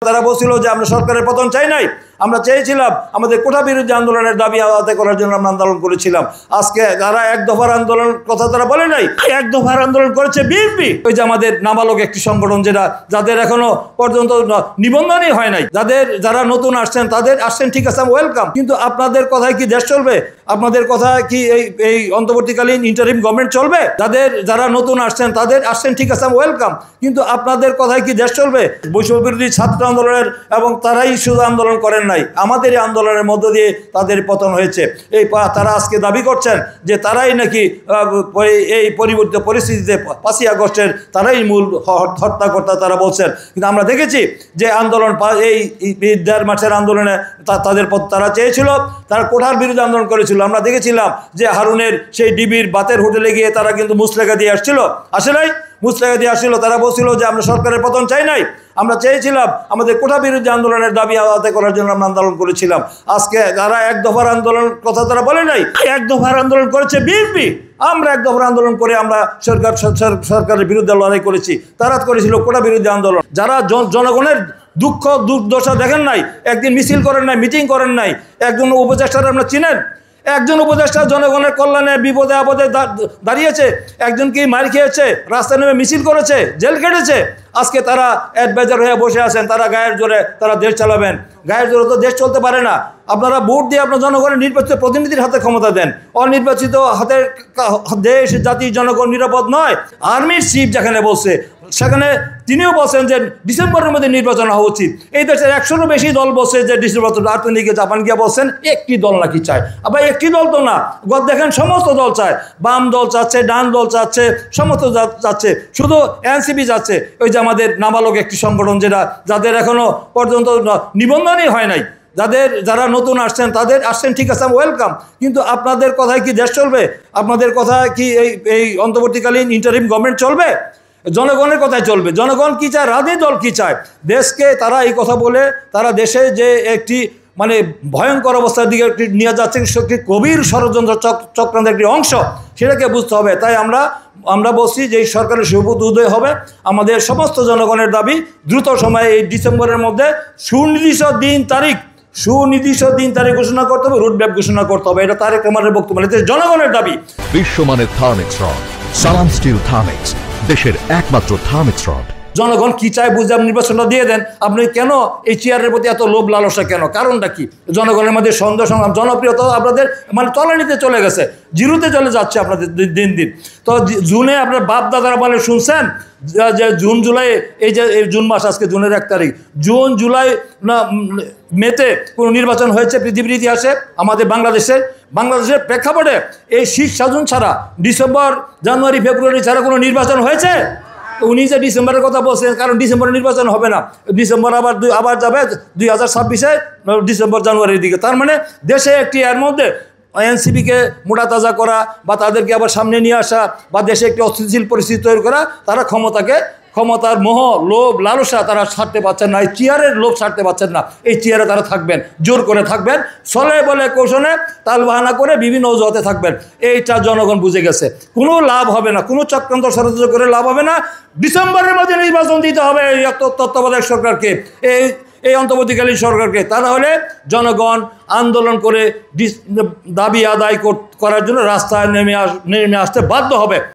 তারা বলছিল যে আমরা সরকারের পতন চাই নাই, আমরা চেয়েছিলাম আমাদের কোটা বিরোধী আন্দোলনের দাবি আদায় করার জন্য আমরা আন্দোলন করেছিলাম। আজকে তারা এক দফার আন্দোলন কথা তারা বলে নাই, এক দফার আন্দোলন করেছে বিএনপি। ওই যে আমাদের নাবালক একটি সংগঠন যেটা যাদের এখনো পর্যন্ত নিবন্ধনই হয় নাই, যারা নতুন আসছেন তাদের আসছেন ঠিক আছে, ওয়েলকাম। কিন্তু আপনাদের কথায় কি দেশ চলবে? আপনাদের কথায় কি এই অন্তর্বর্তীকালীন ইন্টারিম গভর্নমেন্ট চলবে? যারা নতুন আসছেন তাদের আসছেন ঠিক আছে, ওয়েলকাম। কিন্তু আপনাদের কথায় কি দেশ চলবে? বৈষম্য বিরোধী ছাত্র আন্দোলনের এবং তারাই শুধু আন্দোলন করেন নাই, আমাদের এই আন্দোলনের মধ্য দিয়ে তাদের পতন হয়েছে। তারা আজকে দাবি করছেন যে তারাই নাকি এই পরিবর্তিত পরিস্থিতিতে 5ই আগস্টের তারাই মূল হত্যাকর্তা তারা বলছেন। কিন্তু আমরা দেখেছি যে আন্দোলন এই 1.5 মাসের আন্দোলনে তারা চেয়েছিল, তারা কোঠার বিরুদ্ধে আন্দোলন করেছিল। আমরা দেখেছিলাম যে হারুনের সেই ডিবির বাতের হোটেলে গিয়ে তারা কিন্তু মুসলেখা দিয়ে আসছিল, আসে নাই? মুসলেখা দিয়ে আসছিল। তারা বলছিল যে আমরা সরকারের পতন চাই নাই, আমরা চেয়েছিলাম আমাদের কোটা বিরোধী আন্দোলনের দাবি আদায় করার জন্য আমরা আন্দোলন করেছিলাম। আজকে তারা এক দফার আন্দোলন কথা তারা বলে নাই, এক দফার আন্দোলন করেছে বিএনপি। আমরা এক দফার আন্দোলন করে আমরা সরকারের বিরুদ্ধে লড়াই করেছি, তারা করেছিল কোটা বিরোধী আন্দোলন। যারা জনগণের দুঃখ দুর্দশা দেখেন নাই, একদিন মিছিল করেন নাই, মিটিং করেন নাই, একজন উপদেষ্টারা আপনারা চিনেন? একজন উপদেষ্টা জনগণের কল্যাণে বিপদে আপদে দাঁড়িয়েছে, একজন কি মার খেয়েছে, রাস্তায় নেমে মিছিল করেছে, জেল কেটেছে। আজকে তারা অ্যাডভাইজার হয়ে বসে আছেন, তারা গায়ের জোরে তারা দেশ চালাবেন। গায়ের জোরে তো দেশ চলতে পারে না। আপনারা ভোট দিয়ে আপনার জনগণের নির্বাচিত প্রতিনিধির হাতে ক্ষমতা দেন, অনির্বাচিত হাতের দেশ জাতি জনগণ নিরাপদ নয়। আর্মির চিফ যেখানে বলছে সেখানে তিনিও বলছেন যে ডিসেম্বরের মধ্যে নির্বাচন হওয়া উচিত। এই দেশের 100-রও বেশি দল বলছে যে ডিসেম্বর। আপনি গিয়ে জাপান গিয়ে বলছেন একটি দল নাকি চায়। আবার একটি দল তো না, দেখেন সমস্ত দল চায়, বাম দল চাচ্ছে, ডান দল চাচ্ছে, সমস্ত চাচ্ছে, শুধু এনসিপি চাচ্ছে। ওই যে আমাদের নাবালক একটি সংগঠন যেটা যাদের এখনো পর্যন্ত নিবন্ধনই হয় নাই, যারা নতুন আসছেন তাদের আসছেন ঠিক আছে, ওয়েলকাম। কিন্তু আপনাদের কথায় কি দেশ চলবে? আপনাদের কথায় কি এই অন্তর্বর্তীকালীন ইন্টারিম গভর্নমেন্ট চলবে? জনগণের কথাই চলবে। জনগণ কি চায়, রাজনৈতিক দল কি চায়? দেশকে তারা এই কথা বলে তারা দেশে যে একটি মানে ভয়ঙ্কর অবস্থার দিকে নিয়ে যাচ্ছে, একটি গভীর ষড়যন্ত্র চক্রান্তের একটি অংশ, সেটাকে বুঝতে হবে। তাই আমরা বলছি যে এই সরকারের শুভ উদয় হবে। আমাদের সমস্ত জনগণের দাবি দ্রুত সময়ে এই ডিসেম্বরের মধ্যে সুনির্দিষ্ট দিন তারিখ ঘোষণা করতে হবে, রুটম্যাপ ঘোষণা করতে হবে। এটা তারেক রহমানের বক্তব্য, জনগণের দাবি। বিশ্বমানের থার্মিক্স রড, সালাম স্টিল থার্মিক্স, দেশের একমাত্র থার্মিক্স রড। জনগণ কি চায় বুঝে আপনি নির্বাচনটা দিয়ে দেন। আপনি কেন এই চেয়ারের প্রতি এত লোভ লালসা কেন? কারণটা কি? জনগণের মধ্যে সন্দেহ সংগ্রাম, জনপ্রিয়তা আপনাদের মানে তলানিতে চলে গেছে, জিরোতে চলে যাচ্ছে আপনাদের দিন দিন। তো জুনে আপনার বাপ দাদারা বলে শুনছেন যে জুন জুলাই, এই যে জুন মাস, আজকে জুনের 1 তারিখ, জুন জুলাই না মেতে কোনো নির্বাচন হয়েছে পৃথিবীর ইতিহাসে? আমাদের বাংলাদেশের প্রেক্ষাপটে এই শীত সাধন ছাড়া ডিসেম্বর, জানুয়ারি, ফেব্রুয়ারি ছাড়া কোনো নির্বাচন হয়েছে? উনি যে ডিসেম্বরের কথা বলছেন, কারণ ডিসেম্বরে নির্বাচন হবে না, ডিসেম্বর আবার যাবে 2026-এ ডিসেম্বর জানুয়ারির দিকে। তার মানে দেশে একটি এর মধ্যে এনসিপিকে মোটা তাজা করা বা তাদেরকে আবার সামনে নিয়ে আসা বা দেশে একটি অস্থিতিশীল পরিস্থিতি তৈরি করা, তারা ক্ষমতার মোহ, লোভ, লালসা তারা ছাড়তে পারছেন না, এই চেয়ারের লোভ ছাড়তে পারছেন না। এই চেয়ারে তারা থাকবেন, জোর করে থাকবেন, ছলে বলে কৌশলে তাল বাহানা করে বিভিন্ন অজুহাতে থাকবেন। এইটা জনগণ বুঝে গেছে। কোনো লাভ হবে না, কোনো চক্রান্ত ষড়যন্ত্র করে লাভ হবে না। ডিসেম্বরের মধ্যে নির্বাচন দিতে হবে এই তত্ত্বাবধায়ক সরকারকে, এই অন্তর্বর্তীকালীন সরকারকে। তা না হলে জনগণ আন্দোলন করে দাবি আদায় করার জন্য রাস্তায় নেমে আসতে বাধ্য হবে।